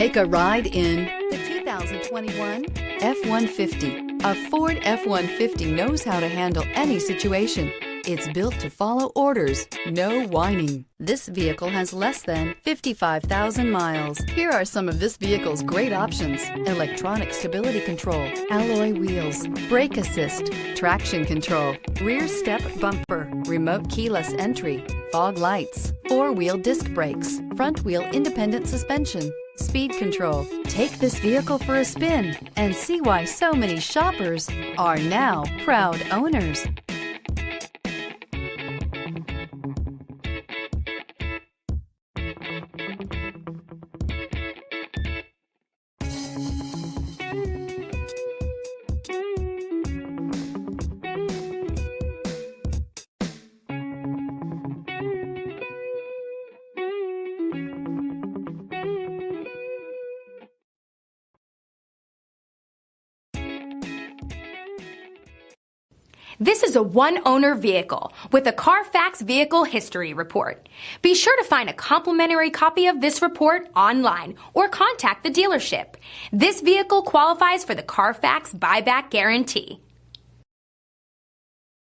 Take a ride in the 2021 F-150. A Ford F-150 knows how to handle any situation. It's built to follow orders, no whining. This vehicle has less than 55,000 miles. Here are some of this vehicle's great options: electronic stability control, alloy wheels, brake assist, traction control, rear step bumper, remote keyless entry, fog lights, four-wheel disc brakes, front wheel independent suspension, speed control. Take this vehicle for a spin and see why so many shoppers are now proud owners. This is a one-owner vehicle with a Carfax Vehicle History Report. Be sure to find a complimentary copy of this report online or contact the dealership. This vehicle qualifies for the Carfax Buyback Guarantee.